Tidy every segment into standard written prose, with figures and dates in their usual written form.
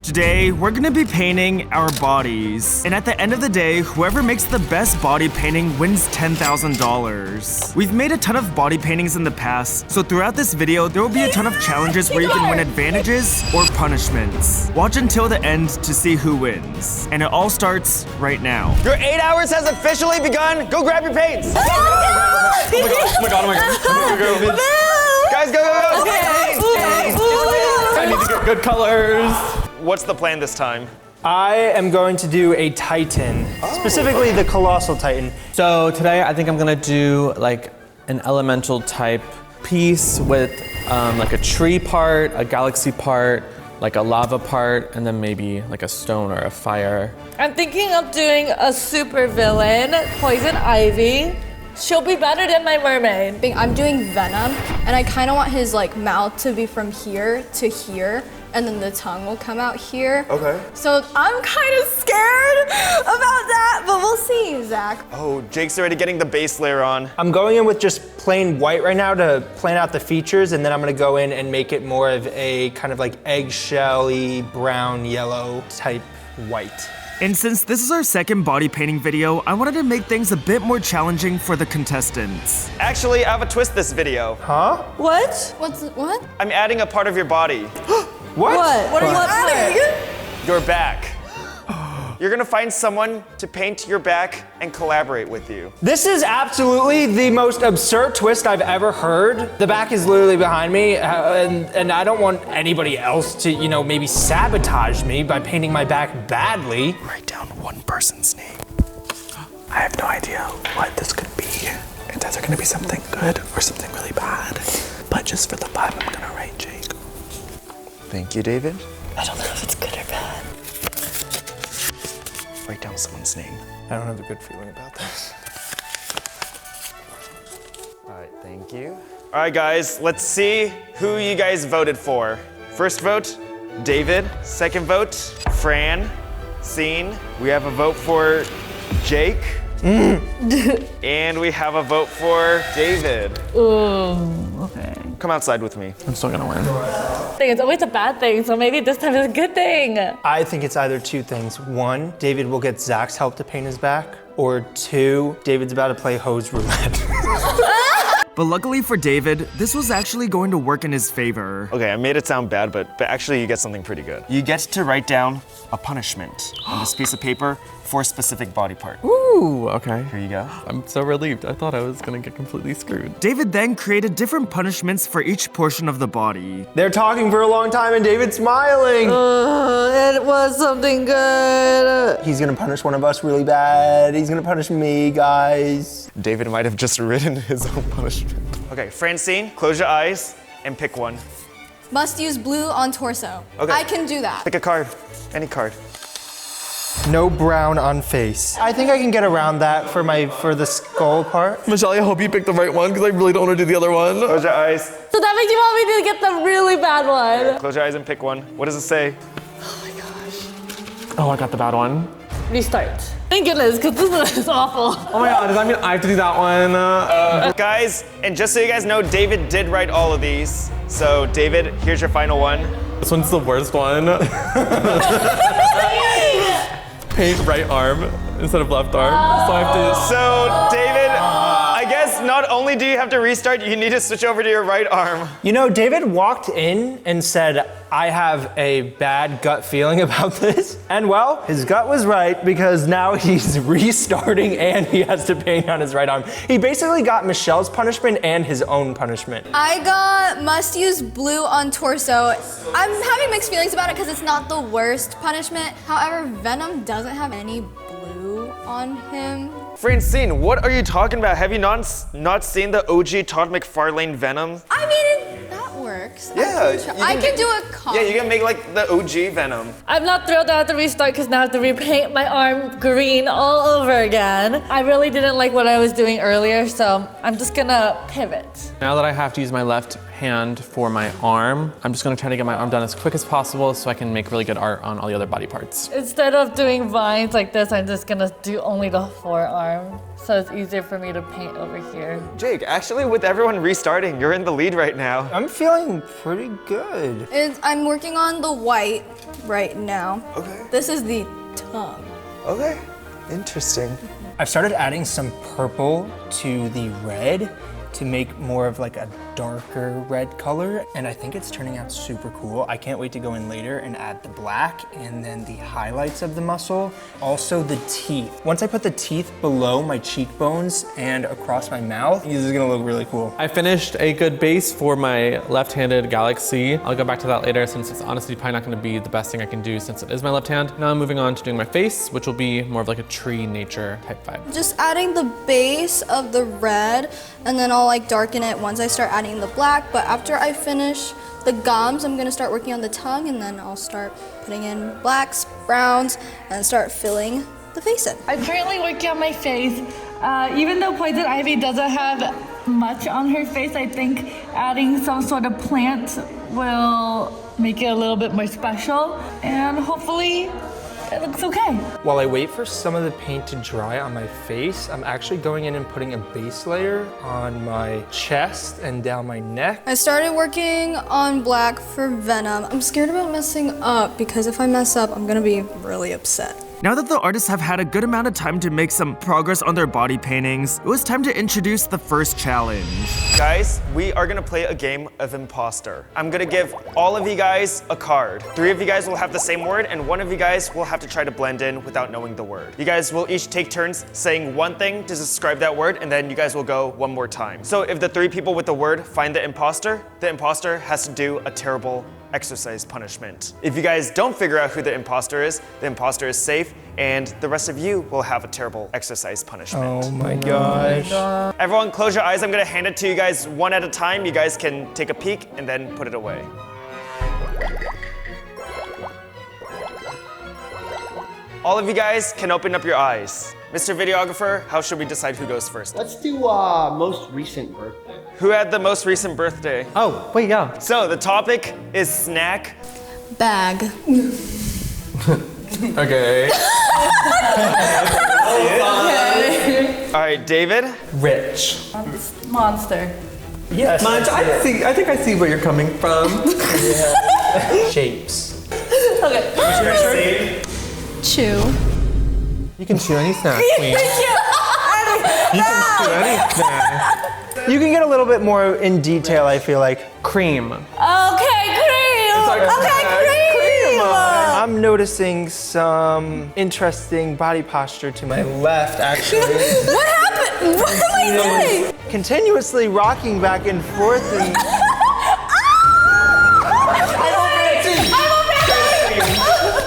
Today, we're gonna be painting our bodies. And at the end of the day, whoever makes the best body painting wins $10,000. We've made a ton of body paintings in the past, so throughout this video, there will be a ton of challenges where you can win advantages or punishments. Watch until the end to see who wins. And it all starts right now. Your 8 hours has officially begun. Go grab your paints. Oh my god. Guys, go. Okay. I need to get good colors. What's the plan this time? I am going to do a Titan, specifically the Colossal Titan. So today I think I'm gonna do like an elemental type piece with like a tree part, a galaxy part, like a lava part, and then maybe like a stone or a fire. I'm thinking of doing a super villain, Poison Ivy. She'll be better than my mermaid. I'm doing Venom, and I kind of want his like mouth to be from here to here, and then the tongue will come out here. Okay. So I'm kind of scared about that, but we'll see, Zach. Oh, Jake's already getting the base layer on. I'm going in with just plain white right now to plan out the features, and then I'm gonna go in and make it more of a kind of like eggshell-y, brown, yellow type white. And since this is our second body painting video, I wanted to make things a bit more challenging for the contestants. Actually, I have a twist this video. Huh? What? What? I'm adding a part of your body. What? What are you adding? Your back. You're gonna find someone to paint your back and collaborate with you. This is absolutely the most absurd twist I've ever heard. The back is literally behind me, and I don't want anybody else to, you know, maybe sabotage me by painting my back badly. Write down one person's name. I have no idea what this could be. It's either gonna be something good or something really bad. But just for the vibe, I'm gonna write Jake. Thank you, David. I don't know if it's good or bad. Write down someone's name. I don't have a good feeling about this. All right, thank you. All right, guys, let's see who you guys voted for. First vote, David. Second vote, Fran. Scene. We have a vote for Jake. And we have a vote for David. Okay. Come outside with me. I'm still gonna win. It's always a bad thing, so maybe this time it's a good thing. I think it's either two things. One, David will get Zach's help to paint his back, or two, David's about to play hose roulette. But luckily for David, this was actually going to work in his favor. Okay, I made it sound bad, but actually you get something pretty good. You get to write down a punishment on this piece of paper for a specific body part. Ooh, okay. Here you go. I'm so relieved. I thought I was gonna get completely screwed. David then created different punishments for each portion of the body. They're talking for a long time and David's smiling. It was something good. He's gonna punish one of us really bad. He's gonna punish me, guys. David might have just written his own punishment. Okay, Francine, close your eyes and pick one. Must use blue on torso. Okay. I can do that. Pick a card, any card. No brown on face. I think I can get around that for the skull part. Michelle, I hope you picked the right one because I really don't want to do the other one. Close your eyes. So that means you want me to get the really bad one. Close your eyes and pick one. What does it say? Oh, I got the bad one. Restart. Thank goodness, because this one is awful. Oh my god, does that mean I have to do that one? Guys, and just so you guys know, David did write all of these. So David, here's your final one. This one's the worst one. Paint right arm instead of left arm. So I have to. So David, I guess not only do you have to restart, you need to switch over to your right arm. You know, David walked in and said, I have a bad gut feeling about this. And well, his gut was right because now he's restarting and he has to paint on his right arm. He basically got Michelle's punishment and his own punishment. I got must use blue on torso. I'm having mixed feelings about it because it's not the worst punishment. However, Venom doesn't have any blue on him. Francine, what are you talking about? Have you not seen the OG Todd McFarlane Venom? I mean, that works. Yeah, I can do a con. Yeah, you can make like the OG Venom. I'm not thrilled that I have to restart because now I have to repaint my arm green all over again. I really didn't like what I was doing earlier, so I'm just gonna pivot. Now that I have to use my left hand for my arm. I'm just gonna try to get my arm done as quick as possible so I can make really good art on all the other body parts. Instead of doing vines like this, I'm just gonna do only the forearm. So it's easier for me to paint over here. Jake, actually with everyone restarting, you're in the lead right now. I'm feeling pretty good. I'm working on the white right now. Okay. This is the tongue. Okay, interesting. I've started adding some purple to the red to make more of like a darker red color, and I think it's turning out super cool. I can't wait to go in later and add the black and then the highlights of the muscle. Also the teeth. Once I put the teeth below my cheekbones and across my mouth, this is gonna look really cool. I finished a good base for my left-handed galaxy. I'll go back to that later since it's honestly probably not gonna be the best thing I can do since it is my left hand. Now I'm moving on to doing my face, which will be more of like a tree nature type vibe. Just adding the base of the red, and then I'll like darken it once I start adding the black. But after I finish the gums, I'm gonna start working on the tongue, and then I'll start putting in blacks, browns, and start filling the face in. I'm currently working on my face. Even though Poison Ivy doesn't have much on her face, I think adding some sort of plant will make it a little bit more special, and hopefully it looks okay. While I wait for some of the paint to dry on my face, I'm actually going in and putting a base layer on my chest and down my neck. I started working on black for Venom. I'm scared about messing up because if I mess up, I'm gonna be really upset. Now that the artists have had a good amount of time to make some progress on their body paintings, it was time to introduce the first challenge. Guys, we are gonna play a game of imposter. I'm gonna give all of you guys a card. 3 of you guys will have the same word, and 1 of you guys will have to try to blend in without knowing the word. You guys will each take turns saying one thing to describe that word, and then you guys will go one more time. So if the 3 people with the word find the imposter has to do a terrible exercise punishment. If you guys don't figure out who the imposter is safe, and the rest of you will have a terrible exercise punishment. Oh my gosh. Everyone close your eyes. I'm gonna hand it to you guys one at a time. You guys can take a peek and then put it away. All of you guys can open up your eyes. Mr. Videographer, how should we decide who goes first? Let's do most recent birthday. Who had the most recent birthday? Oh, wait, yeah. So the topic is snack. Bag. Okay. All right, David. Rich. Monster. Yes. I think I see where you're coming from. Shapes. Okay. Chew. You can chew any snack, queen. You can chew any snack. You can get a little bit more in detail, I feel like. Cream. Okay, cream. like cream. I'm noticing some interesting body posture to my left, actually. What happened? What am I doing? Continuously rocking back and forth. And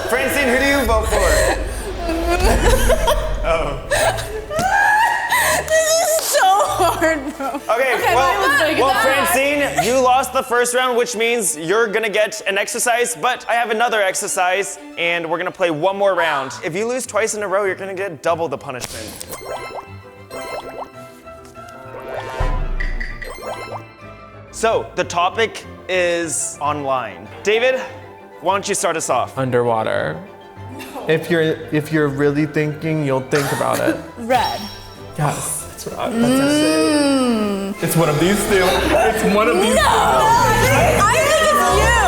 Francine, who do you vote for? This is so hard, bro. Okay, well, Francine, you lost the first round, which means you're gonna get an exercise, but I have another exercise, and we're gonna play one more round. If you lose twice in a row, you're gonna get double the punishment. So, the topic is online. David, why don't you start us off? Underwater. If you're really thinking, you'll think about it. Red. Yes. That's what I was gonna say. It's one of these two. It's one of these two. I think it's you.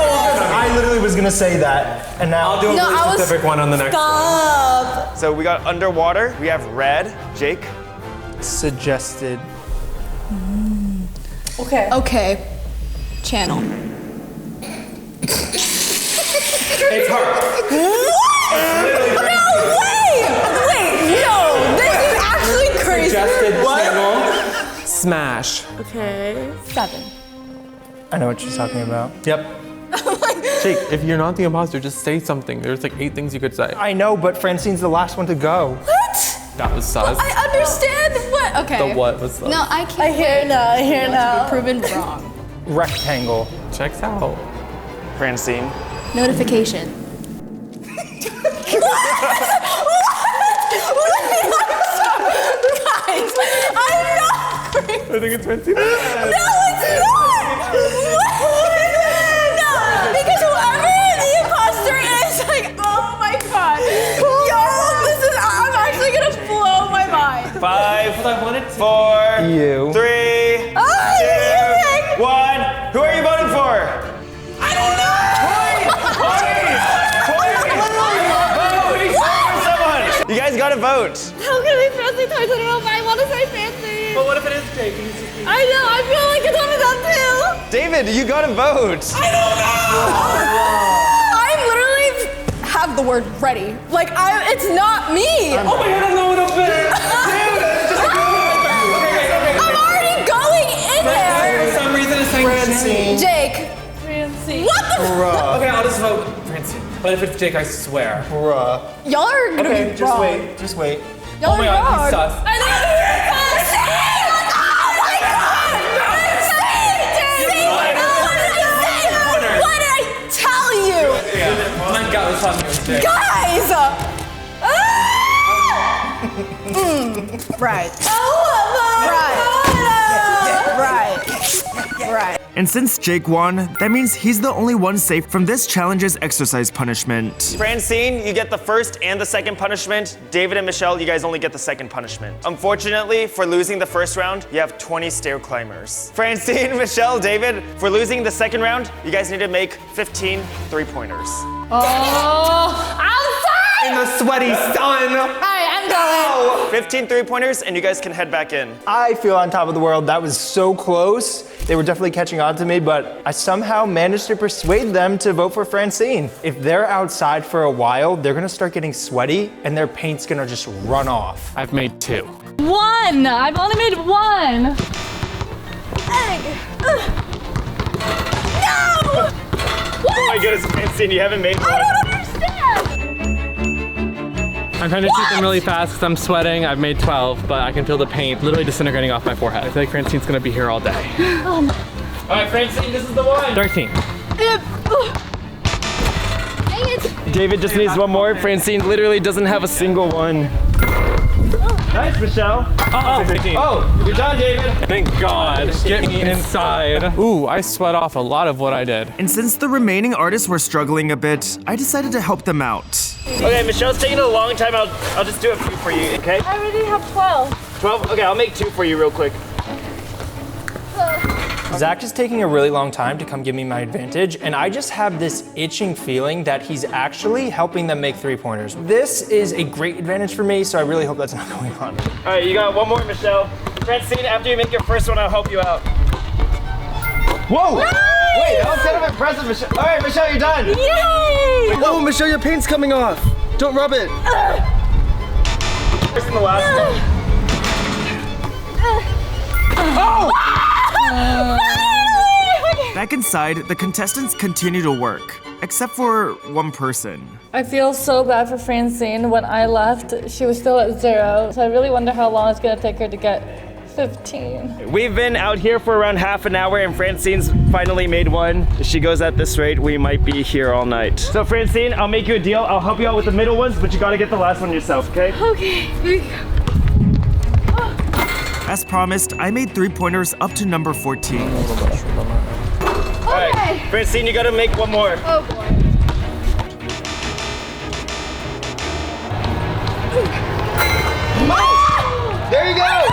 I literally was gonna say that, and now I'll do a really specific one on the next one. Stop. So we got underwater, we have red. Jake? suggested. Okay. Okay. Channel. It's her. No, this is actually crazy. Suggested channel. Smash. Okay. 7. I know what she's talking about. Yep. Jake, if you're not the imposter, just say something. There's like 8 things you could say. I know, but Francine's the last one to go. What? That was sus. I understand what. Okay. The what was sus? No, I can't. I hear now. I hear now. Proven wrong. Rectangle. Checks out. Francine. Notification. Guys, I'm not. I think it's Francine. No, it's not. 4, You. 3, 2, 1. Who are you voting for? I don't know! Vote! You guys gotta vote. How can we fancy toys? I don't know if I want to say fancy. But what if it is Jake? I know, I feel like it's one of them too. David, you gotta vote. I literally have the word ready. Like, it's not me. Oh my god, I'm going up there! I'm already going in there. For some reason it's saying Francine. Jake. Fancy. What the Bruh. Okay, I'll just vote Francine. But if it's Jake, I swear. Bruh. Y'all are gonna Okay, be just wrong. wait. Just wait. Y'all Oh my are god, wrong. he's sus. I know. What did I tell you? My gut was talking to Jake. Guys! Right. Right. And since Jake won, that means he's the only one safe from this challenge's exercise punishment. Francine, you get the first and the second punishment. David and Michelle, you guys only get the second punishment. Unfortunately, for losing the first round, you have 20 stair climbers. Francine, Michelle, David, for losing the second round, you guys need to make 15 three-pointers. Oh, outside! In the sweaty sun. Alright, I'm going. 15 three-pointers, and you guys can head back in. I feel on top of the world. That was so close. They were definitely catching on to me, but I somehow managed to persuade them to vote for Francine. If they're outside for a while, they're gonna start getting sweaty and their paint's gonna just run off. I've made 2. 1. I've only made 1. Oh my goodness, Francine, you haven't made one. I don't understand. I'm trying to shoot them really fast because I'm sweating. I've made 12, but I can feel the paint literally disintegrating off my forehead. I feel like Francine's gonna be here all day. All right, Francine, this is the one. 13. David just needs one more. Francine literally doesn't have a single one. Nice, Michelle. Oh, 15. Oh, you're done, David. Thank God. Get me inside. Ooh, I sweat off a lot of what I did. And since the remaining artists were struggling a bit, I decided to help them out. Okay, Michelle's taking a long time. I'll just do a few for you, okay? I already have 12. 12? Okay, I'll make 2 for you real quick. Zach is taking a really long time to come give me my advantage, and I just have this itching feeling that he's actually helping them make three-pointers. This is a great advantage for me, so I really hope that's not going on. All right, you got one more, Michelle. Francine, after you make your first one, I'll help you out. Whoa! Nice! Wait, that was kind of impressive, Michelle. All right, Michelle, you're done. Yay! Oh, Michelle, your paint's coming off. Don't rub it. First and the last one. Back inside, the contestants continue to work, except for one person. I feel so bad for Francine. When I left, she was still at 0. So I really wonder how long it's gonna take her to get 15. We've been out here for around half an hour, and Francine's finally made one. If she goes at this rate, we might be here all night. So Francine, I'll make you a deal. I'll help you out with the middle ones, but you gotta get the last one yourself, okay? Okay, here we go. As promised, I made three-pointers up to number 14. All right, Francine, you gotta make one more. Oh boy. There you go!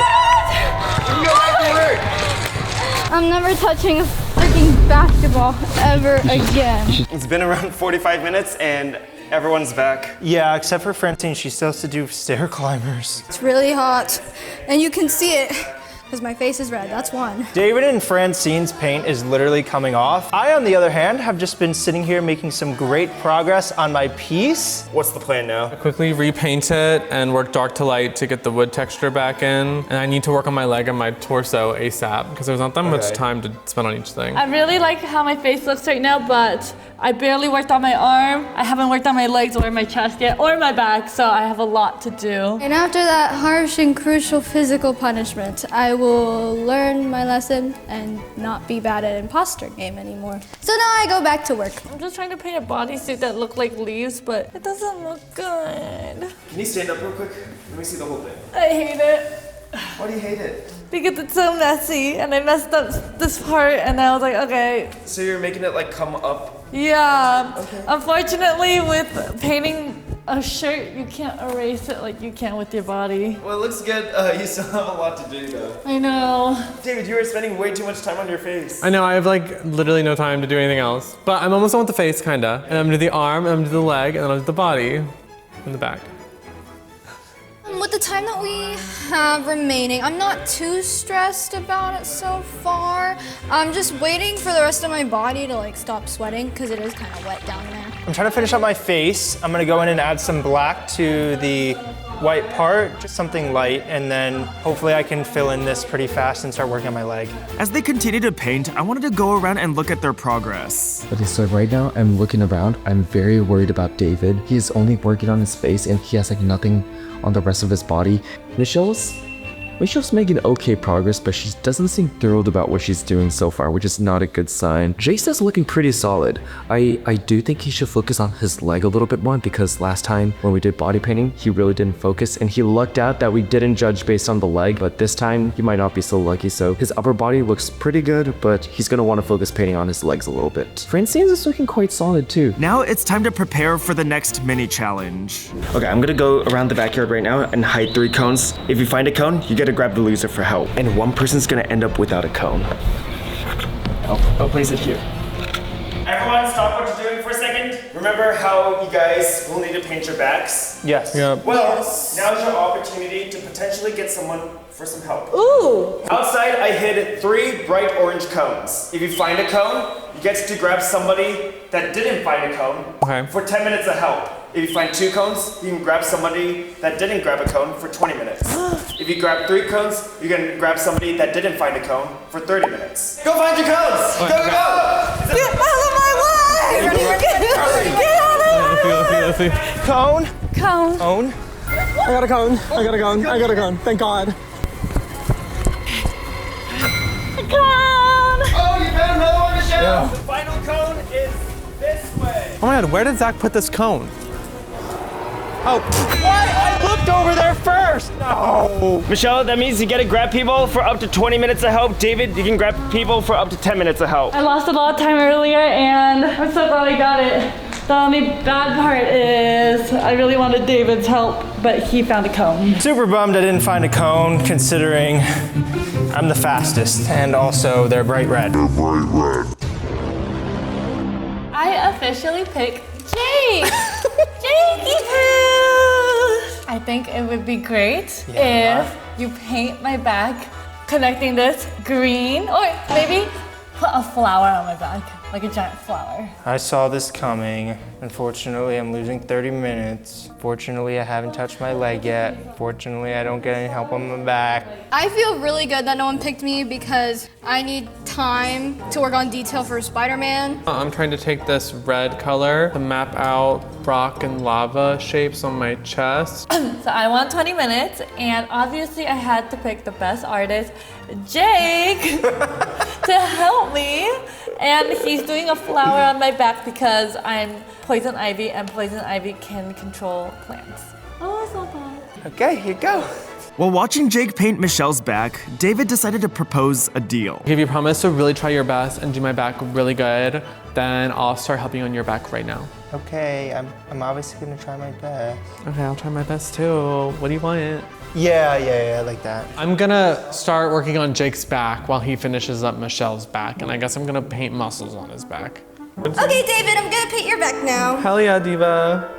You can go back to work. I'm never touching a freaking basketball ever again. It's been around 45 minutes, and everyone's back. Yeah, except for Francine, she still has to do stair climbers. It's really hot, and you can see it because my face is red. That's one. David and Francine's paint is literally coming off. I, on the other hand, have just been sitting here making some great progress on my piece. What's the plan now? Quickly repaint it and work dark to light to get the wood texture back in. And I need to work on my leg and my torso ASAP because there's not that much time to spend on each thing. I really like how my face looks right now, but I barely worked on my arm. I haven't worked on my legs or my chest yet, or my back, so I have a lot to do. And after that harsh and crucial physical punishment, I will learn my lesson and not be bad at imposter game anymore. So now I go back to work. I'm just trying to paint a bodysuit that look like leaves, but it doesn't look good. Can you stand up real quick? Let me see the whole thing. I hate it. Why do you hate it? Because it's so messy, and I messed up this part, and I was like, okay. So you're making it like come up? Yeah. Unfortunately, with painting a shirt, you can't erase it like you can with your body. Well, it looks good. You still have a lot to do, though. I know. David, you are spending way too much time on your face. I know, I have like literally no time to do anything else. But I'm almost done with the face, kinda. And I'm gonna do the arm, and I'm gonna do the leg, and then I'll do the body, and the back. With the time that we have remaining, I'm not too stressed about it so far. I'm just waiting for the rest of my body to like stop sweating because it is kind of wet down there. I'm trying to finish up my face. I'm gonna go in and add some black to the white part, just something light, and then hopefully I can fill in this pretty fast and start working on my leg. As they continue to paint, I wanted to go around and look at their progress. Okay, so right now I'm looking around. I'm very worried about David. He is only working on his face and he has like nothing on the rest of his body. Michelle's making okay progress, but she doesn't seem thrilled about what she's doing so far, which is not a good sign. Jason's looking pretty solid. I do think he should focus on his leg a little bit more because last time when we did body painting, he really didn't focus and he lucked out that we didn't judge based on the leg, but this time he might not be so lucky. So his upper body looks pretty good, but he's gonna want to focus painting on his legs a little bit. Francine's is looking quite solid too. Now it's time to prepare for the next mini challenge. Okay, I'm gonna go around the backyard right now and hide 3 cones. If you find a cone, you gotta grab the loser for help. And one person's gonna end up without a cone. I'll place it here. Everyone, stop what you're doing for a second. Remember how you guys will need to paint your backs? Yes. Yep. Well, now's your opportunity to potentially get someone for some help. Ooh. Outside, I hid 3 bright orange cones. If you find a cone, you get to grab somebody that didn't find a cone for 10 minutes of help. If you find 2 cones, you can grab somebody that didn't grab a cone for 20 minutes. If you grab 3 cones, you can grab somebody that didn't find a cone for 30 minutes. Go find your cones! Go! Get out of my way! Get out of my way! Cone. Cone. I got a cone. Thank God. Cone. Oh, you found another one, Michelle! Yeah. The final cone is this way. Oh my God, where did Zach put this cone? Oh, what? I looked over there first. No. Michelle, that means you get to grab people for up to 20 minutes of help. David, you can grab people for up to 10 minutes of help. I lost a lot of time earlier and I'm so glad I got it. The only bad part is I really wanted David's help, but he found a cone. Super bummed I didn't find a cone considering I'm the fastest and also they're bright red. I officially pick Jake. I think it would be great if you paint my back connecting this green, or maybe put a flower on my back, like a giant flower. I saw this coming. Unfortunately, I'm losing 30 minutes. Fortunately, I haven't touched my leg yet. Fortunately, I don't get any help on my back. I feel really good that no one picked me because I need time to work on detail for Spider-Man. I'm trying to take this red color to map out rock and lava shapes on my chest. So I want 20 minutes, and obviously I had to pick the best artist, Jake, to help me. And he's doing a flower on my back because I'm poison ivy, and poison ivy can control plants. Oh, it's not bad. Okay, here you go. While watching Jake paint Michelle's back, David decided to propose a deal. If you promise to really try your best and do my back really good, then I'll start helping on your back right now. Okay, I'm obviously gonna try my best. Okay, I'll try my best too. What do you want? Yeah, I like that. I'm gonna start working on Jake's back while he finishes up Michelle's back, and I guess I'm gonna paint muscles on his back. Okay, David, I'm gonna paint your back now. Hell yeah, Diva.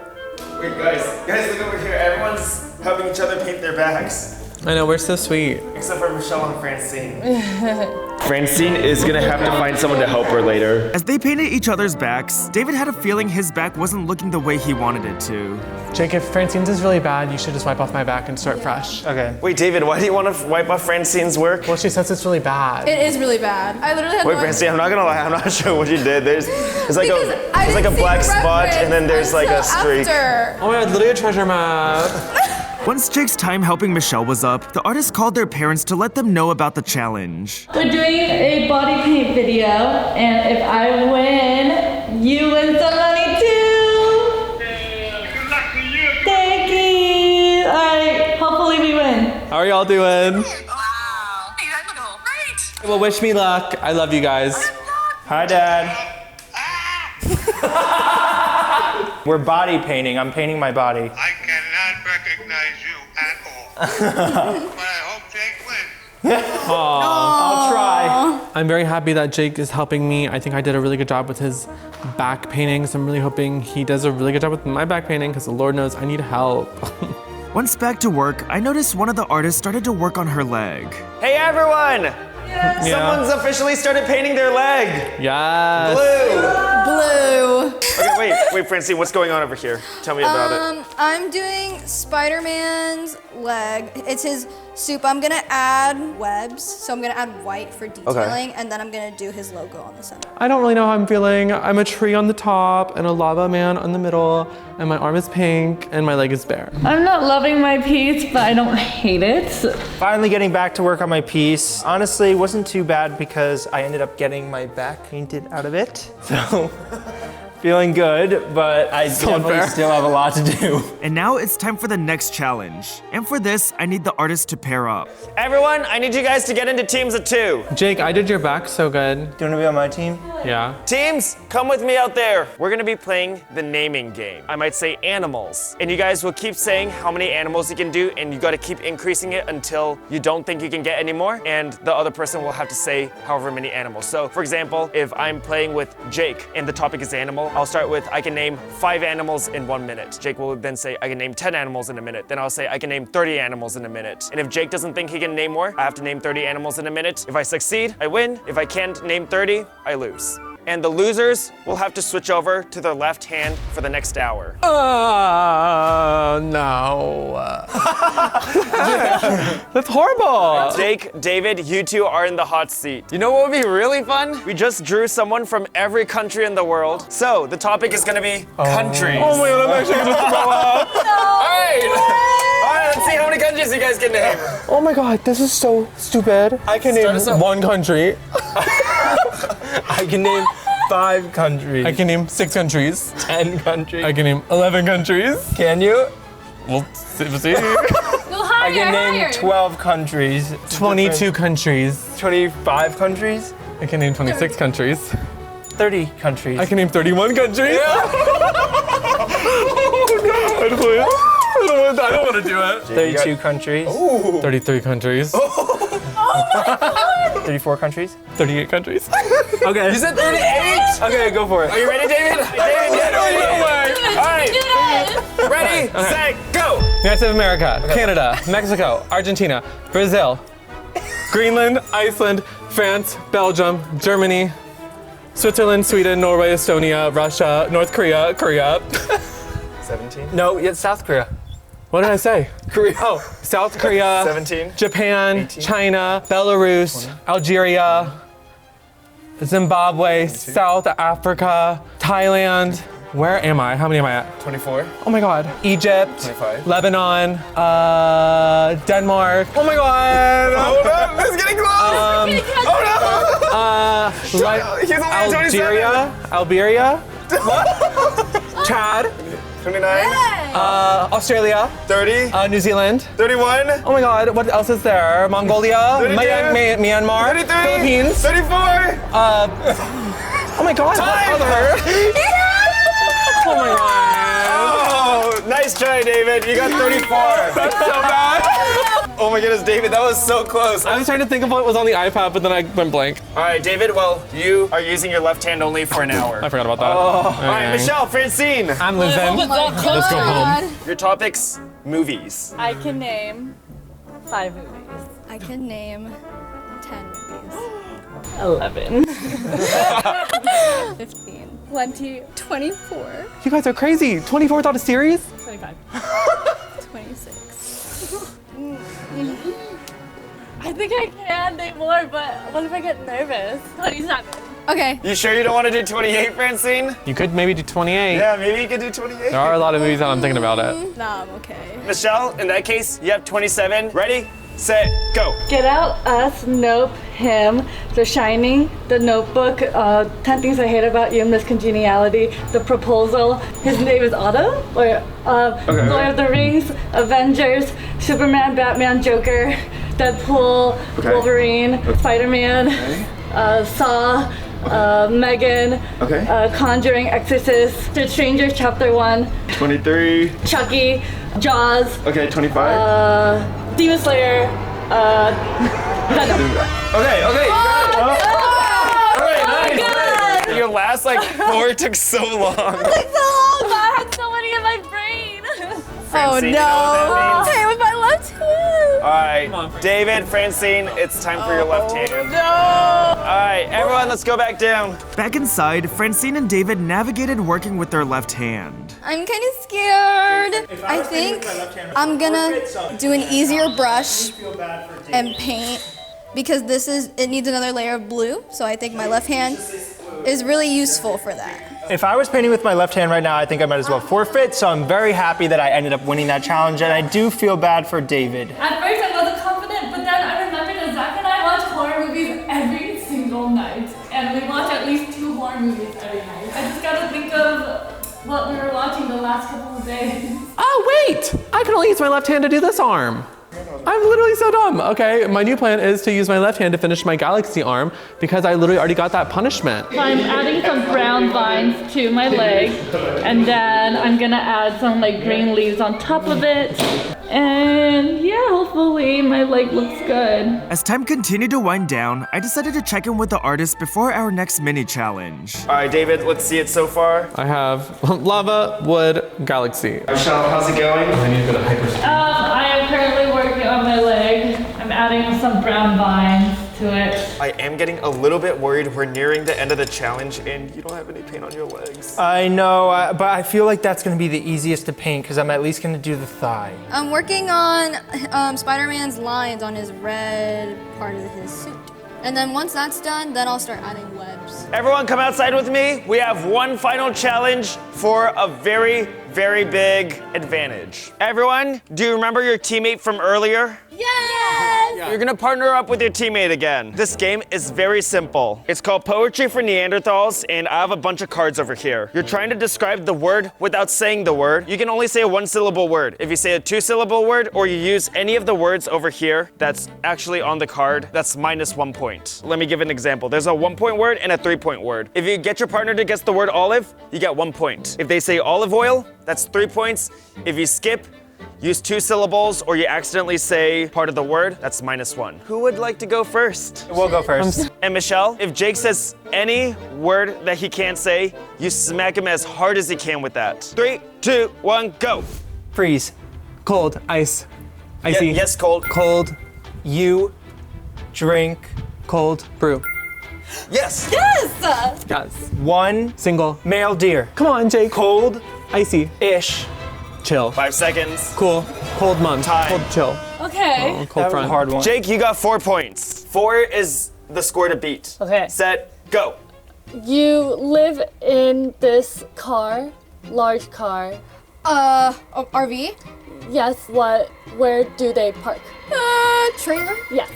Wait, guys, look over here. Everyone's helping each other paint their backs. I know, we're so sweet. Except for Michelle and Francine. Francine is gonna have to find someone to help her later. As they painted each other's backs, David had a feeling his back wasn't looking the way he wanted it to. Jake, if Francine's is really bad, you should just wipe off my back and start fresh. Okay. Wait, David, why do you want to wipe off Francine's work? Well, she says it's really bad. It is really bad. I literally had Wait, Francine, I'm not gonna lie, I'm not sure what you did. There's like a a black spot and then there's like a streak. Oh my God, literally a treasure map. Once Jake's time helping Michelle was up, the artists called their parents to let them know about the challenge. We're doing a body paint video, and if I win, you win some money too. Good luck to you. Thank you. All right, hopefully we win. How are y'all doing? Wow, you guys look all great. Well, wish me luck. I love you guys. Hi, Dad. We're body painting. I'm painting my body. I cannot recognize you at all. But I hope Jake wins. I'll try. I'm very happy that Jake is helping me. I think I did a really good job with his back paintings. I'm really hoping he does a really good job with my back painting because the Lord knows I need help. Once back to work, I noticed one of the artists started to work on her leg. Hey everyone! Someone's officially started painting their leg. Yes. Blue. Okay, wait, Francine, what's going on over here? Tell me about it. I'm doing Spider-Man's leg. It's his soup. I'm gonna add webs, so I'm gonna add white for detailing, and then I'm gonna do his logo on the center. I don't really know how I'm feeling. I'm a tree on the top and a lava man on the middle, and my arm is pink and my leg is bare. I'm not loving my piece, but I don't hate it. Finally getting back to work on my piece. Honestly, it wasn't too bad because I ended up getting my back painted out of it. So, feeling good, but I definitely still have a lot to do. And now it's time for the next challenge. And for this, I need the artists to pair up. Everyone, I need you guys to get into teams of 2. Jake, I did your back so good. Do you want to be on my team? Yeah. Teams, come with me out there. We're gonna be playing the naming game. I might say animals. And you guys will keep saying how many animals you can do, and you gotta keep increasing it until you don't think you can get any more, and the other person will have to say however many animals. So, for example, if I'm playing with Jake and the topic is animal, I'll start with I can name 5 animals in 1 minute. Jake will then say I can name 10 animals in a minute. Then I'll say I can name 30 animals in a minute. And if Jake doesn't think he can name more, I have to name 30 animals in a minute. If I succeed, I win. If I can't name 30, I lose. And the losers will have to switch over to their left hand for the next hour. No. That's horrible. Jake, David, you two are in the hot seat. You know what would be really fun? We just drew someone from every country in the world. So the topic is gonna be countries. Oh my God, I'm actually gonna throw up. All right, let's see how many countries you guys can name. Oh my God, this is so stupid. I can name 1 country. I can name 5 countries. I can name 6 countries. 10 countries. I can name 11 countries. Can you? We'll see. I can name 12 countries. 22 countries. 25 countries. I can name 26 countries. 30 countries. I can name 31 countries. I don't want to do it. 32 countries. Ooh. 33 countries. Oh my God. 34 countries. 38 countries. Okay. You said 38? Okay, go for it. Are you ready, David? David, get ready. All right. Ready, set, go. United States of America, Canada, Mexico, Argentina, Brazil, Greenland, Iceland, France, Belgium, Germany, Switzerland, Sweden, Norway, Estonia, Russia, North Korea, Korea. 17. No, it's South Korea. What did I say? Korea. Oh, South Korea, 17. Japan, 18. China, Belarus, 20. Algeria, Zimbabwe, 22. South Africa, Thailand. Where am I? How many am I at? 24. Oh my God. Egypt, 25. Lebanon, Denmark. Oh my God. Hold up, this is getting close. He's only at 27. Algeria, Chad, 29. Australia, 30. New Zealand. 31. Oh my God, what else is there? Mongolia, 32. Myanmar, 33. Philippines. 34. Oh my God, Time. other. Oh my God. Oh, nice try, David. You got 34. That's so bad. Oh my goodness, David, that was so close. I was trying to think of what was on the iPad, but then I went blank. All right, David, well, you are using your left hand only for an hour. I forgot about that. All right, Michelle, Francine. I'm losing. Let's go home. Your topics, movies. I can name 5 movies. I can name 10 movies. 11. 15. 20. 24. You guys are crazy. 24 without a series? 25. 26. I think I can name more, but what if I get nervous? 27. Okay. You sure you don't want to do 28, Francine? You could maybe do 28. Yeah, maybe you could do 28. There are a lot of movies that I'm thinking about it. Nah, I'm okay. Michelle, in that case, you have 27. Ready, set, go. Get Out, Us, Nope, Him, The Shining, The Notebook, 10 Things I Hate About You, Miss Congeniality, The Proposal, His Name is Otto, or Lord of the Rings, Avengers, Superman, Batman, Joker, Deadpool, Wolverine, Spider-Man, Saw, Megan, Conjuring, Exorcist, The Stranger Chapter 1, 23. Chucky, Jaws, Okay, 25. Demon Slayer, Venom. Okay, you got it. All right, nice. God. Your last like 4 took so long. I had so many in my brain. Francine, you know what that means? Okay, with my left hand. All right, David, Francine, it's time for your left hand. No. All right, everyone, let's go back down. Back inside, Francine and David navigated working with their left hand. I'm kind of scared. I think I'm gonna do an easier brush and paint because it needs another layer of blue. So I think my left hand is really useful for that. If I was painting with my left hand right now, I think I might as well forfeit, so I'm very happy that I ended up winning that challenge, and I do feel bad for David. At first I wasn't confident, but then I remembered that Zach and I watch horror movies every single night. And we watch at least 2 horror movies every night. I just gotta think of what we were watching the last couple of days. Oh, wait! I can only use my left hand to do this arm. I'm literally so dumb. Okay, my new plan is to use my left hand to finish my galaxy arm because I literally already got that punishment. So I'm adding some brown vines to my leg, and then I'm gonna add some like green leaves on top of it. And yeah, hopefully my leg looks good. As time continued to wind down, I decided to check in with the artist before our next mini challenge. All right, David, let's see it so far. I have lava, wood, galaxy. Michelle, how's it going? I need to go to hyperspeed. I am currently working on my leg. I'm adding some brown vines to it. I am getting a little bit worried. We're nearing the end of the challenge and you don't have any paint on your legs. I know, but I feel like that's gonna be the easiest to paint because I'm at least gonna do the thigh. I'm working on Spider-Man's lines on his red part of his suit. And then once that's done, then I'll start adding webs. Everyone come outside with me. We have one final challenge for a very, very big advantage. Everyone, do you remember your teammate from earlier? Yes! You're gonna partner up with your teammate again. This game is very simple. It's called Poetry for Neanderthals, and I have a bunch of cards over here. You're trying to describe the word without saying the word. You can only say a 1-syllable word. If you say a 2-syllable word, or you use any of the words over here that's actually on the card, that's -1 point. Let me give an example. There's a 1-point word and a 3-point word. If you get your partner to guess the word olive, you get 1 point. If they say olive oil, that's 3 points. If you skip, use 2 syllables, or you accidentally say part of the word, that's -1. Who would like to go first? We'll go first. And Michelle, if Jake says any word that he can't say, you smack him as hard as he can with that. 3, 2, 1, go. Freeze. Cold, ice, icy. Yes, cold. Cold, You drink cold, brew. Yes. Yes! Yes. one Single. male deer. Come on, Jake. Cold Icy. Chill. 5 seconds. Cool. Cold month. Time. Cold chill. Okay. Cold That was a front. hard one. Jake, you got 4 points. 4 is the score to beat. Okay. Set, go. You live in this car, large car. RV? Yes, where do they park? Trailer? Yes,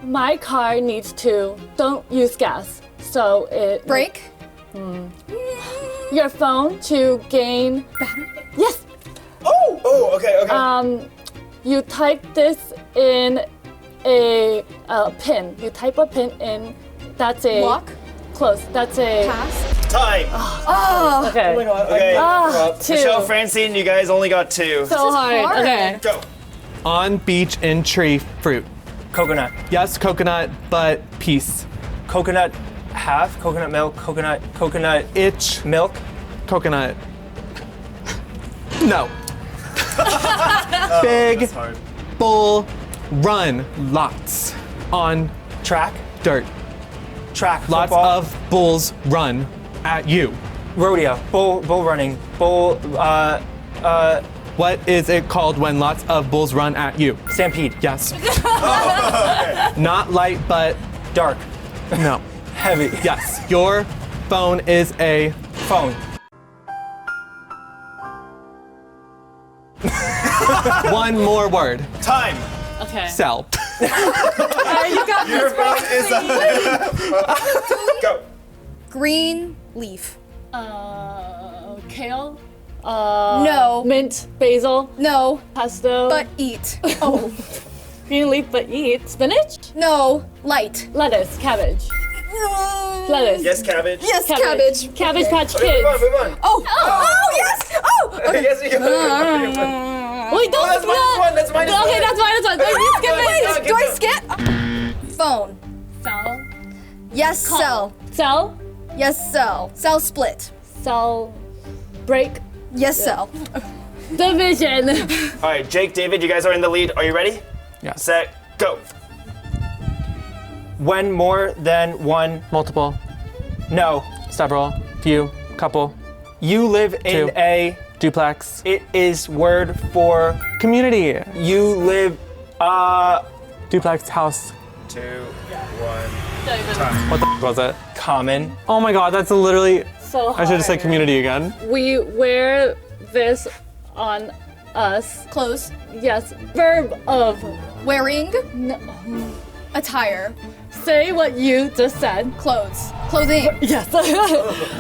my car needs to, don't use gas. So it. Brake? Your phone to gain. Yes! Oh, okay. You type this in a pin. You type a pin in, that's a. Lock? Close, that's a. Pass? Time. Okay. Okay. 2. Michelle, Francine, you guys only got 2. So hard. Okay. Go. On beach in tree fruit. Coconut. Yes, coconut, but peace. Coconut half. Coconut milk. Coconut Itch. milk. Coconut. No. Big bull run. Lots. On Track. dirt. Track. Lots Football. of bulls run at you. Rodeo. Bull running. Bull. What is it called when lots of bulls run at you? Stampede. Yes. Not light, but Dark. no. Heavy. Yes. Your phone is a Phone. one more word. Time. Okay. Cell. You got Your this. vote is Go. Green leaf? Kale. No. Mint, basil, No. pesto. But eat. Oh. Green leaf, but eat. Spinach? No. Light. Lettuce, cabbage. Lettuce. Yes, cabbage. Yes, cabbage. Cabbage Okay. Patch Okay, Kids. move on. Oh, yes! Oh! Okay. Yes, you got it. Wait, don't that's minus one, that's minus Okay, one. that's minus one. Wait, you skip it. Wait, do I skip? Phone. Cell. Yes, cell. Cell. Yes, cell. Cell split. Cell. Break. Yes, cell. Division. All right, Jake, David, you guys are in the lead. Are you ready? Yeah. Set, go. When more than one. Multiple, No. several, few, couple, You live in Two. a. duplex, It is word for. community, You live. duplex, house. 2, 1. What the was it? Common. Oh my god, that's literally. So I should have said hard. community again. We wear this on us. Clothes. Yes. Verb of. Wearing. No. Attire. Say what you just said. Clothes. Clothing. Yes.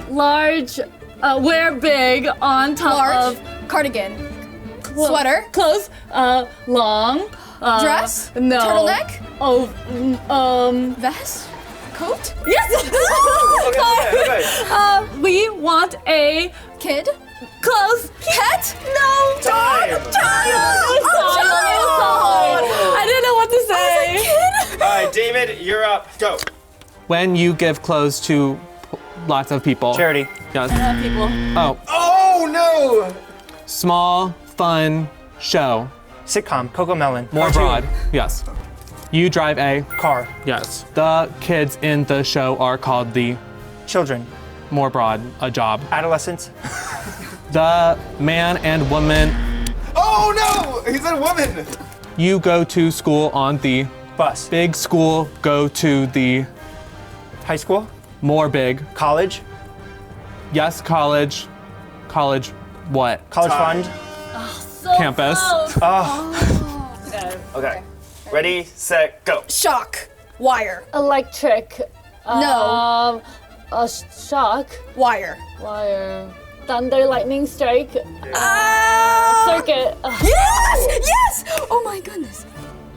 Large. Wear big on top Large. of. Cardigan. Sweater. Clothes. Long. Dress. No. Turtleneck. Oh. Vest. Coat. Yes. Okay. We want a Kid. clothes. Pet. No. Time. I didn't know what to say. All right, David, you're up. Go. When you give clothes to lots of people. Charity. Yes. People. Oh, Oh, no. small, fun show. Sitcom. Coco Melon. More Cartoon. broad. Yes. You drive a. Car. Yes. The kids in the show are called the. Children. More broad. A job. Adolescents. The man and woman. Oh, no. He said woman. You go to school on the. Bus. Big school go to the. High school. More big. College. Yes, college. College what? College Time. fund. So Campus. close. Okay. Ready, set, go. Shock. Wire. Electric. No. A shock. Wire. Wire. Thunder, lightning strike. Circuit. Yes! Yes! Oh my goodness.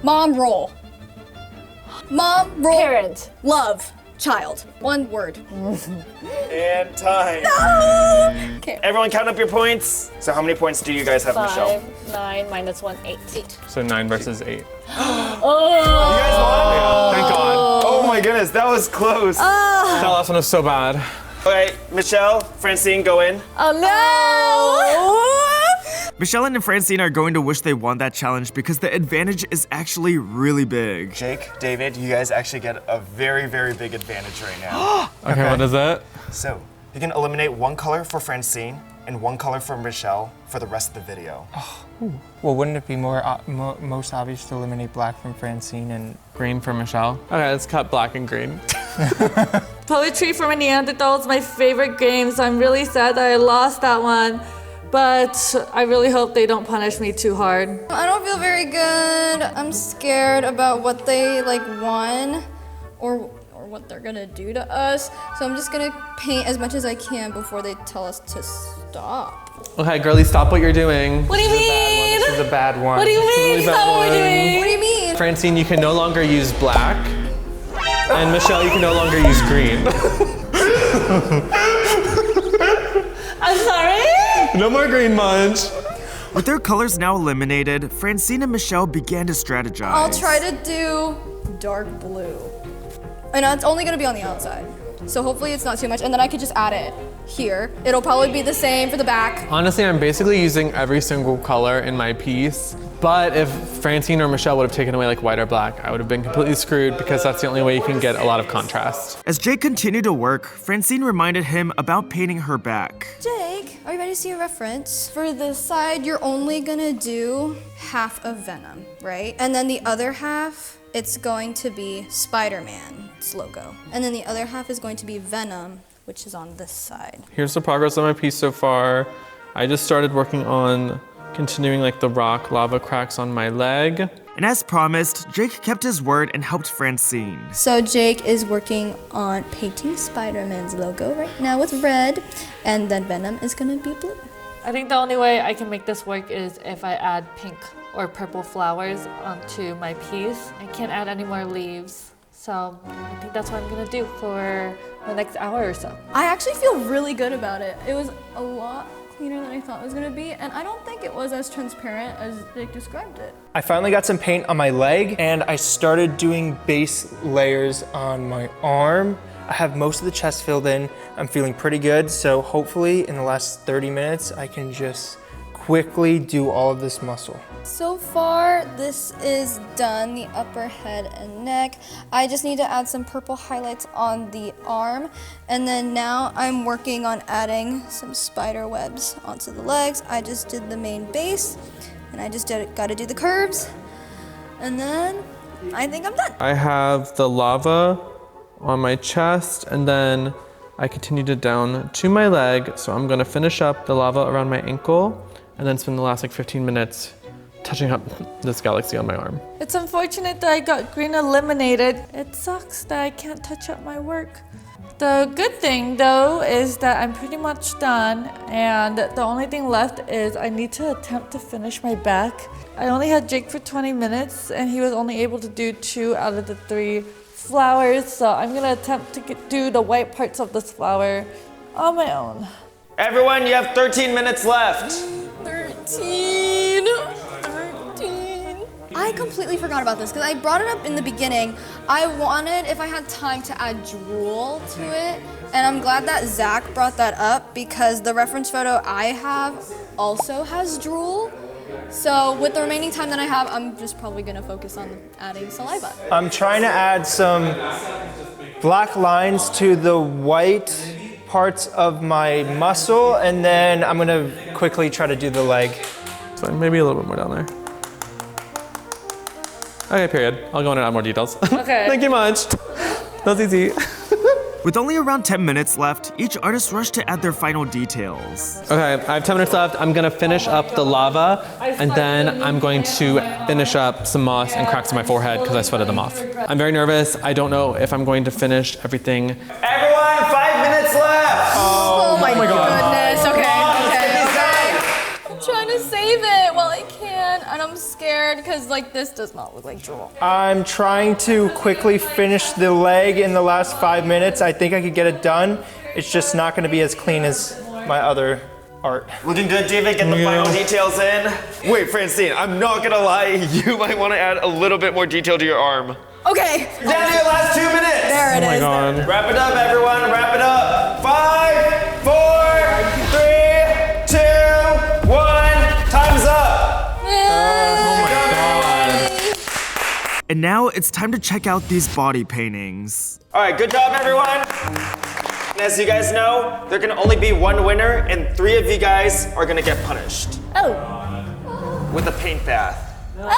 Mom roll. Mom roll. Parent. Love. Child. One word. And time. Okay. Everyone count up your points. So how many points do you guys have, Michelle? 5, 9, minus 1, 8. So 9 versus 8. You guys won? Thank God. Oh my goodness, that was close. That last one was so bad. All right, Michelle, Francine, go in. Oh no! Michelle and Francine are going to wish they won that challenge because the advantage is actually really big. Jake, David, you guys actually get a very, very big advantage right now. Okay, what is it? So, you can eliminate one color for Francine and one color for Michelle for the rest of the video. Well, wouldn't it be most obvious to eliminate black from Francine and Green for Michelle. Okay, let's cut black and green. Poetry for a Neanderthal is my favorite game, so I'm really sad that I lost that one. But I really hope they don't punish me too hard. I don't feel very good. I'm scared about what they won or what they're gonna do to us. So I'm just gonna paint as much as I can before they tell us to stop. Okay, girlie, stop what you're doing. What do you mean? this is a bad one? What do you mean? Really Is that what we're bad doing? What do you mean? Francine, you can no longer use black. And Michelle, you can no longer use green. I'm sorry? No more green munch. With their colors now eliminated, Francine and Michelle began to strategize. I'll try to do dark blue. And it's only gonna be on the outside. So hopefully it's not too much. And then I could just add it here. It'll probably be the same for the back. Honestly, I'm basically using every single color in my piece. But if Francine or Michelle would have taken away white or black, I would have been completely screwed because that's the only way you can get a lot of contrast. As Jake continued to work, Francine reminded him about painting her back. Jake, are you ready to see a reference? For the side, you're only gonna do half of Venom, right? And then the other half, it's going to be Spider-Man's logo. And then the other half is going to be Venom, which is on this side. Here's the progress on my piece so far. I just started working on continuing the rock lava cracks on my leg. And as promised, Jake kept his word and helped Francine. So Jake is working on painting Spider-Man's logo right now with red, and then Venom is gonna be blue. I think the only way I can make this work is if I add pink or purple flowers onto my piece. I can't add any more leaves, So I think that's what I'm gonna do for the next hour or so. I actually feel really good about it. It was a lot cleaner than I thought it was gonna be, and I don't think it was as transparent as Jake described it. I finally got some paint on my leg and I started doing base layers on my arm. I have most of the chest filled in. I'm feeling pretty good, so hopefully in the last 30 minutes I can just quickly do all of this muscle. So far, this is done, the upper head and neck. I just need to add some purple highlights on the arm. And then now I'm working on adding some spider webs onto the legs. I just did the main base, and I just gotta do the curves. And then I think I'm done. I have the lava on my chest, and then I continued it down to my leg. So I'm gonna finish up the lava around my ankle, and then spend the last like 15 minutes touching up this galaxy on my arm. It's unfortunate that I got green eliminated. It sucks that I can't touch up my work. The good thing though is that I'm pretty much done, and the only thing left is I need to attempt to finish my back. I only had Jake for 20 minutes and he was only able to do 2 out of the 3 flowers, so I'm gonna attempt to do the white parts of this flower on my own. Everyone, you have 13 minutes left. 13. I completely forgot about this because I brought it up in the beginning. I wanted, if I had time, to add drool to it. And I'm glad that Zach brought that up because the reference photo I have also has drool. So with the remaining time that I have, I'm just probably gonna focus on adding saliva. I'm trying to add some black lines to the white parts of my muscle, and then I'm gonna quickly try to do the leg. So maybe a little bit more down there. Okay, period. I'll go in and add more details. Okay. Thank you much. That was easy. With only around 10 minutes left, each artist rushed to add their final details. Okay, I have 10 minutes left. I'm gonna finish up the lava, and then I'm going to finish up some moss and cracks in my forehead because I sweated them off. I'm very nervous. I don't know if I'm going to finish everything. Everyone, 5 minutes left. Oh my goodness. Okay. I'm trying to save it while I can, and I'm scared because like this does not look like drool. I'm trying to quickly finish the leg in the last 5 minutes. I think I could get it done. It's just not gonna be as clean as my other art. Looking good, David. Get the final details in. Wait, Francine, I'm not gonna lie. You might want to add a little bit more detail to your arm. Okay. Down to your last 2 minutes. There it is. Oh my God. Wrap it up, everyone. Wrap it up. 5, 4, 3, 2, 1. Time's up. And now it's time to check out these body paintings. All right, good job, everyone. And as you guys know, there can only be one winner, and 3 of you guys are gonna get punished Oh. with a paint bath. Oh.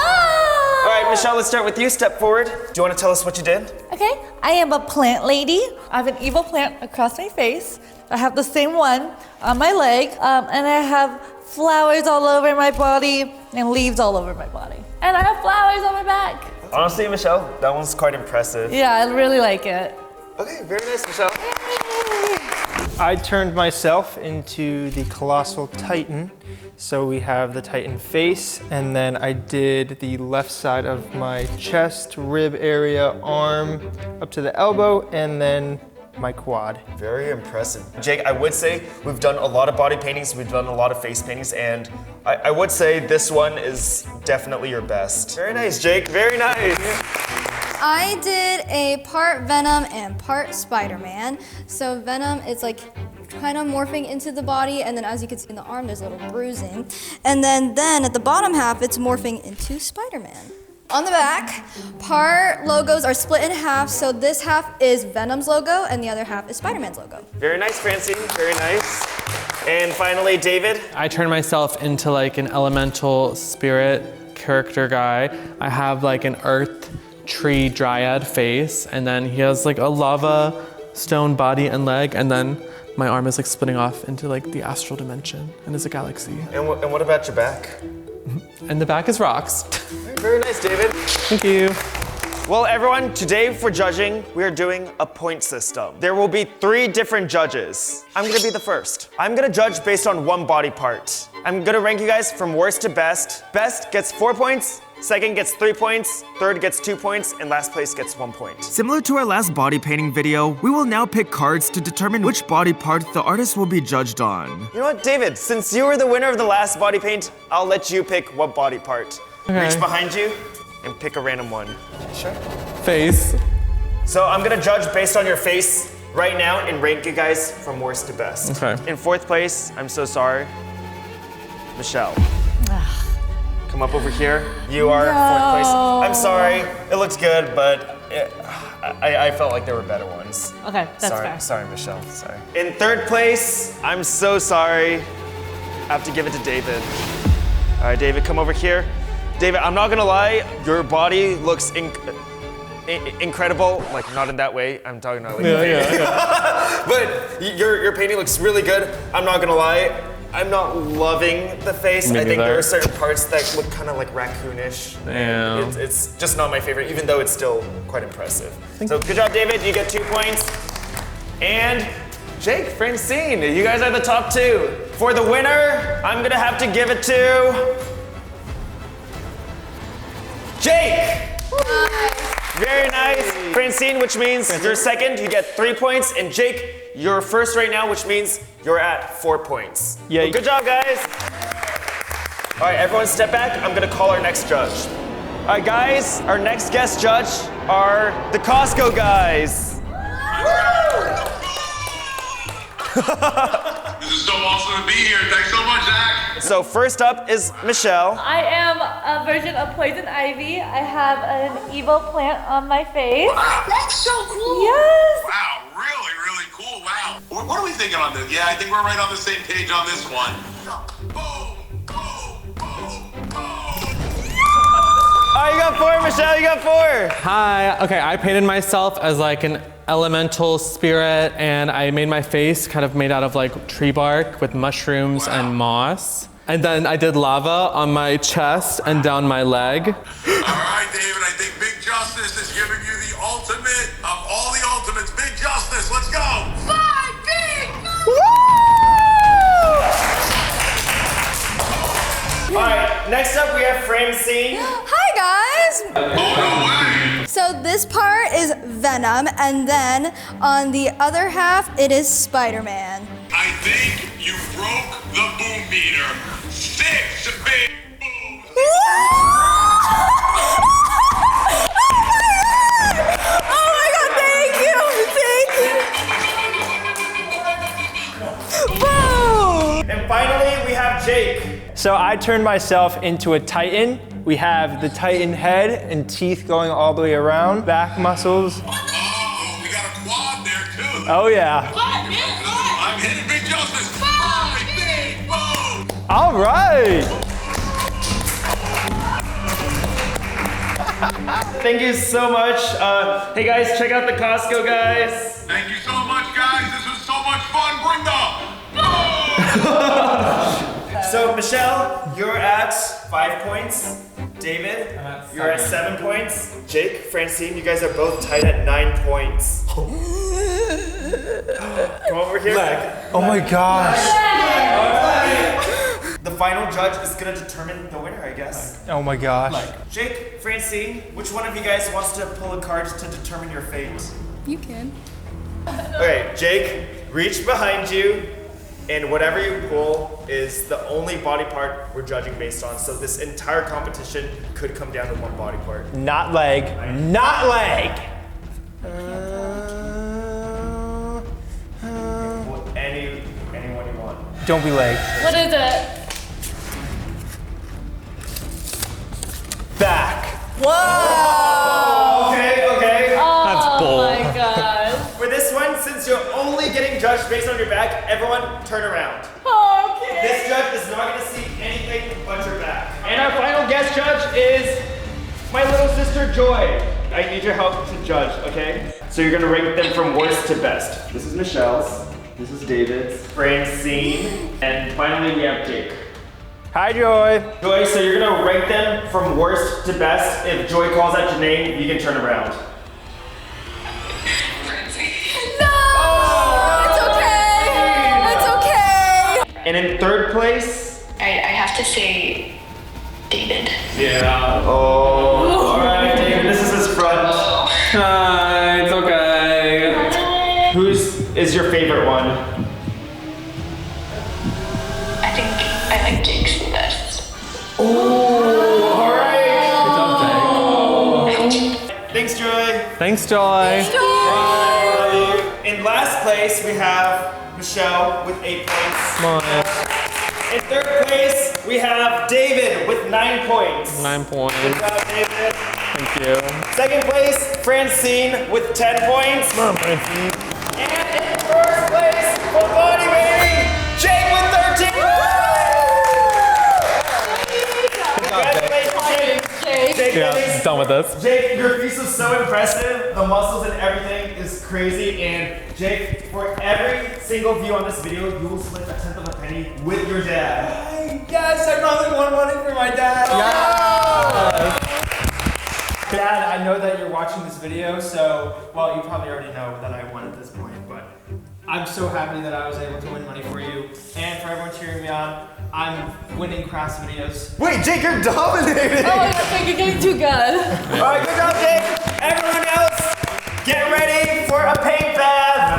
All right, Michelle, let's start with you. Step forward. Do you want to tell us what you did? Okay, I am a plant lady. I have an evil plant across my face. I have the same one on my leg, and I have flowers all over my body and leaves all over my body. And I have flowers on my back. Honestly, Michelle, that one's quite impressive. Yeah, I really like it. Okay, very nice, Michelle. I turned myself into the Colossal Titan. So we have the Titan face, and then I did the left side of my chest, rib area, arm, up to the elbow, and then my quad. Very impressive. Jake, I would say we've done a lot of body paintings, we've done a lot of face paintings, and I would say this one is definitely your best. Very nice, Jake, very nice. I did a part Venom and part Spider-Man. So Venom is like kind of morphing into the body, and then as you can see in the arm, there's a little bruising. And then at the bottom half, it's morphing into Spider-Man. On the back, part logos are split in half, so this half is Venom's logo, and the other half is Spider-Man's logo. Very nice, Francine, very nice. And finally, David. I turned myself into like an elemental spirit character guy. I have like an earth tree dryad face, and then he has like a lava stone body and leg, and then my arm is like splitting off into like the astral dimension and is a galaxy. And what about your back? And the back is rocks. Very nice, David. Thank you. Well, everyone, today for judging, we are doing a point system. There will be 3 different judges. I'm gonna be the first. I'm gonna judge based on one body part. I'm gonna rank you guys from worst to best. Best gets 4 points, second gets 3 points, third gets 2 points, and last place gets 1 point. Similar to our last body painting video, we will now pick cards to determine which body part the artist will be judged on. You know what, David, since you were the winner of the last body paint, I'll let you pick what body part. Okay. Reach behind you and pick a random one. Sure. Face. So I'm gonna judge based on your face right now and rank you guys from worst to best. Okay. In fourth place, I'm so sorry, Michelle. Come up over here. You are fourth place. I'm sorry, it looks good, but I felt like there were better ones. Okay, that's fair. Sorry, Michelle, sorry. In third place, I'm so sorry. I have to give it to David. All right, David, come over here. David, I'm not gonna lie, your body looks incredible. Like, not in that way, I'm talking about like But your painting looks really good. I'm not gonna lie, I'm not loving the face. Me I think neither. there are certain parts that look kind of like raccoonish. Yeah. It's just not my favorite, even though it's still quite impressive. So good job, David, you get 2 points. And Jake, Francine, you guys are the top 2. For the winner, I'm gonna have to give it to Jake. Very nice. Francine, which means you're second, you get 3 points, and Jake, you're first right now, which means you're at 4 points. Yeah. Well, good job, guys. All right, everyone step back. I'm gonna call our next judge. All right, guys, our next guest judge are the Costco Guys. This is so awesome to be here. Thanks so much, Zach. So first up is Michelle. I am a version of Poison Ivy. I have an evil plant on my face. Wow, that's so cool. Yes. Wow, really, really cool. Wow. What are we thinking on this? Yeah, I think we're right on the same page on this one. Boom, boom, boom, boom. All right, you got 4, Michelle, you got 4. Hi. Okay, I painted myself as like an elemental spirit, and I made my face kind of made out of like tree bark with mushrooms and moss. And then I did lava on my chest and down my leg. All right, David, I think Big Justice is giving you the ultimate of all the ultimates. Big Justice, let's go. 5 big. All right, next up we have Francine. Hi guys! Oh, no way. So this part is Venom, and then on the other half, it is Spider-Man. I think you broke the boom meter. 6 big booms. Oh my god, thank you! Boom! And finally we have Jake. So I turned myself into a Titan. We have the Titan head and teeth going all the way around, back muscles. Oh, we got a quad there too. Oh yeah. I'm hitting Big Justice. 5 big booms. All right. Thank you so much. Hey guys, check out the Costco Guys. Thank you so much, guys. This was so much fun. Bring the So Michelle, you're at 5 points. David, you're at 7 points. Jake, Francine, you guys are both tied at 9 points. Come over here. Oh my gosh. The final judge is gonna determine the winner, I guess. Oh my gosh. Jake, Francine, which one of you guys wants to pull a card to determine your fate? You can. Okay, Jake, reach behind you, and whatever you pull is the only body part we're judging based on. So this entire competition could come down to one body part. Not leg. Not leg. Anyone you want. Don't be leg. What is it? Back. Whoa! Okay. That's bull. Oh my god. For this one, since you're only getting judged based on your back, everyone turn around. Okay. This judge is not gonna see anything but your back. And our final guest judge is my little sister Joy. I need your help to judge, okay? So you're gonna rank them from worst to best. This is Michelle's, this is David's, Francine, and finally we have Jake. Hi, Joy. Joy, so you're gonna rank them from worst to best. If Joy calls out your name, you can turn around. It's okay. And in third place, I have to say, David. Yeah. Oh. All right, David. This is his front. It's okay. Is your favorite one? I think I like Jake's the best. Oh. All right. Good job, Jake. Thanks, Joy. Thanks, Joy. In last place, we have Michelle with 8 points. Come on. In third place, we have David with 9 points. 9 points. Good job, David. Thank you. Second place, Francine with 10 points. Come on, Francine. And in first place, for bodybuilding, Jake with 13 points. Jake, Yeah, done with this. Jake, your feast was so impressive. The muscles and everything is crazy. And Jake, for every single view on this video, you will split a 1/10 of a penny with your dad. Yes, I finally won money for my dad. Dad, I know that you're watching this video, so, well, you probably already know that I won at this point, but I'm so happy that I was able to win money for you. And for everyone cheering me on, I'm winning crafts videos. Wait, Jake, you're dominating. Oh, I think you're getting too good. All right, good job, Jake. Everyone else, get ready for a paint bath.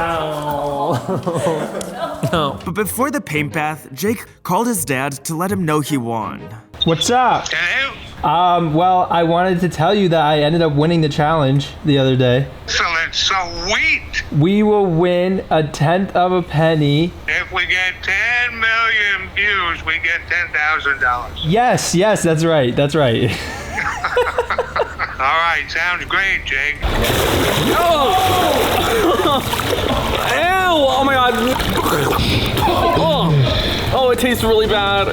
No. But before the paint bath, Jake called his dad to let him know he won. What's up? Hello? Well, I wanted to tell you that I ended up winning the challenge the other day. Excellent, sweet. We will win a 1/10 of a penny. If we get 10 million views, we get $10,000. Yes, that's right, that's right. All right, sounds great, Jake. Ew! Oh my god. Oh, it tastes really bad.